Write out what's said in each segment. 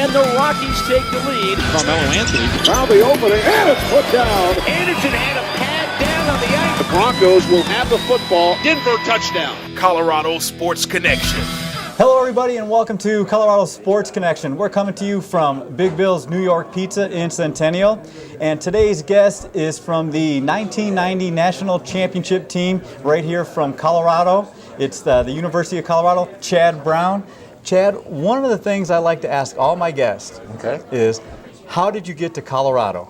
and the Rockies take the lead. Carmelo Anthony found the opening, and it's put down. Anderson had a pad down on the ice. The Broncos will have the football. Denver touchdown. Colorado Sports Connection. Hello, everybody, and welcome to Colorado Sports Connection. We're coming to you from Big Bill's New York Pizza in Centennial, and today's guest is from the 1990 National Championship team right here from Colorado. It's the University of Colorado, Chad Brown. Chad, one of the things I like to ask all my guests is, how did you get to Colorado?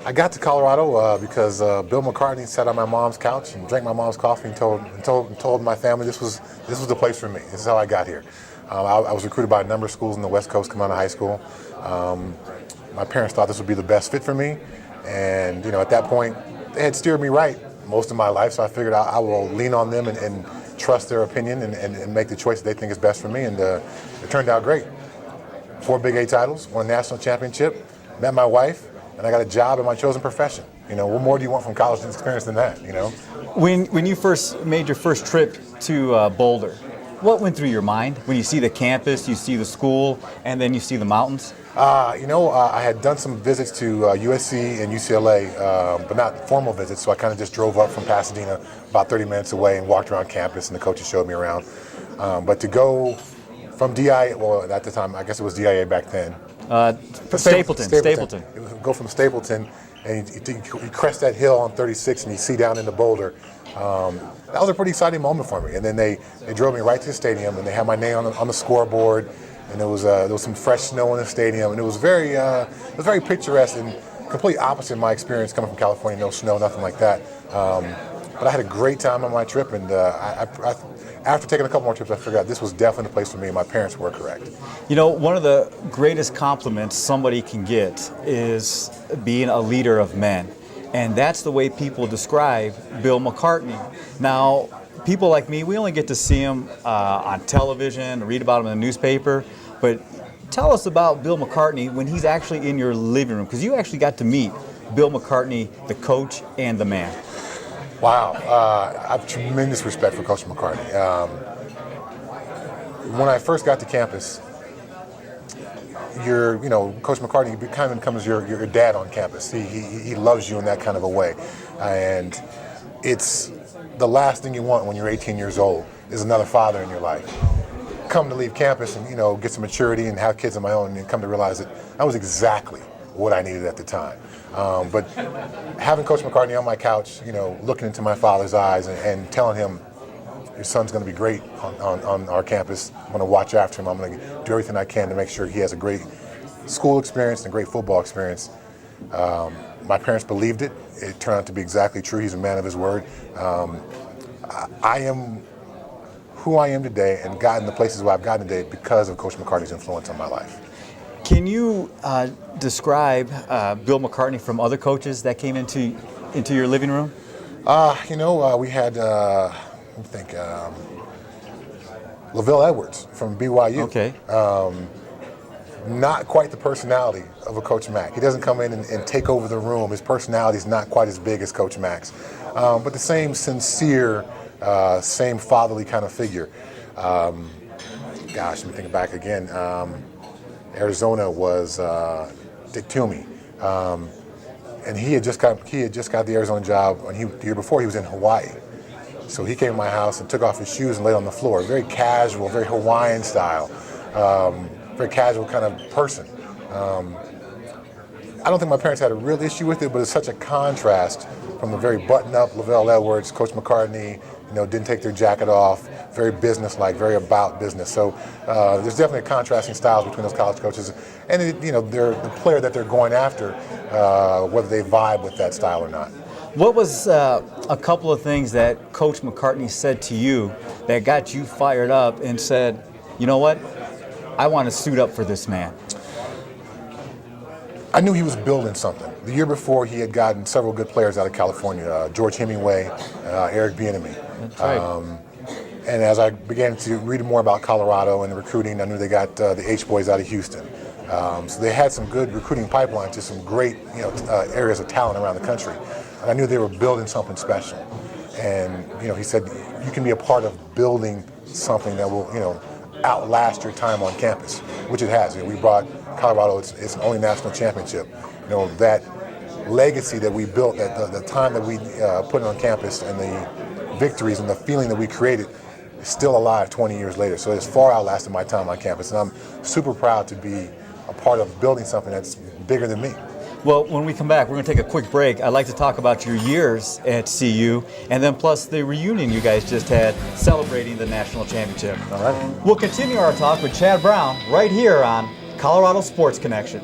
I got to Colorado because Bill McCartney sat on my mom's couch and drank my mom's coffee and told my family this was the place for me. This is how I got here. I was recruited by a number of schools in the West Coast coming out of high school. My parents thought this would be the best fit for me, and at that point they had steered me right most of my life, so I figured I will lean on them and trust their opinion and make the choice that they think is best for me, and it turned out great. 4 Big A titles, won a national championship, met my wife, and I got a job in my chosen profession. What more do you want from college experience than that, When you first made your first trip to Boulder, what went through your mind when you see the campus, you see the school, and then you see the mountains? I had done some visits to USC and UCLA, but not formal visits, so I kind of just drove up from Pasadena about 30 minutes away and walked around campus, and the coaches showed me around. But to go from DIA, well, at the time, I guess it was DIA back then. Stapleton. Go from Stapleton, and you crest that hill on 36, and you see down into Boulder. That was a pretty exciting moment for me. And then they drove me right to the stadium, and they had my name on the scoreboard, and there was some fresh snow in the stadium, and it was very picturesque and complete opposite of my experience coming from California. No snow, nothing like that. But I had a great time on my trip, and after taking a couple more trips, I figured out this was definitely the place for me, and my parents were correct. One of the greatest compliments somebody can get is being a leader of men. And that's the way people describe Bill McCartney. Now, people like me, we only get to see him on television, read about him in the newspaper, but tell us about Bill McCartney when he's actually in your living room, because you actually got to meet Bill McCartney, the coach and the man. Wow, I have tremendous respect for Coach McCartney. When I first got to campus, Coach McCartney kind of becomes your dad on campus. He loves you in that kind of a way, and it's the last thing you want when you're 18 years old is another father in your life. Come to leave campus and get some maturity and have kids of my own, and come to realize that that was exactly what I needed at the time. But having Coach McCartney on my couch, looking into my father's eyes and telling him, your son's going to be great on our campus. I'm going to watch after him. I'm going to do everything I can to make sure he has a great school experience and a great football experience. My parents believed it. It turned out to be exactly true. He's a man of his word. I am who I am today and gotten the places where I've gotten today because of Coach McCartney's influence on my life. Can you describe Bill McCartney from other coaches that came into your living room? We had, LaVelle Edwards from BYU. Okay. Not quite the personality of a Coach Mack. He doesn't come in and take over the room. His personality is not quite as big as Coach Mack's. But the same sincere, same fatherly kind of figure. Let me think back again. Arizona was Dick Toomey, and he had just got the Arizona job. And the year before he was in Hawaii, so he came to my house and took off his shoes and laid on the floor. Very casual, very Hawaiian style, very casual kind of person. I don't think my parents had a real issue with it, but it's such a contrast from the very button-up LaVelle Edwards, Coach McCartney. Didn't take their jacket off, very business-like, very about business. So there's definitely a contrasting styles between those college coaches, and they're the player that they're going after, whether they vibe with that style or not. What was a couple of things that Coach McCartney said to you that got you fired up and said, you know what, I want to suit up for this man? I knew he was building something. The year before, he had gotten several good players out of California, George Hemingway, Eric Bieniemy. That's right. And as I began to read more about Colorado and the recruiting, I knew they got the H-Boys out of Houston. So they had some good recruiting pipeline to some great areas of talent around the country. And I knew they were building something special. And he said, you can be a part of building something that will outlast your time on campus, which it has. We brought Colorado its only national championship. That legacy that we built, that the time that we put on campus, and the victories and the feeling that we created is still alive 20 years later. So it's far outlasted my time on campus, and I'm super proud to be a part of building something that's bigger than me. Well, when we come back, we're going to take a quick break. I'd like to talk about your years at CU, and then plus the reunion you guys just had celebrating the national championship. All right. We'll continue our talk with Chad Brown right here on Colorado Sports Connection.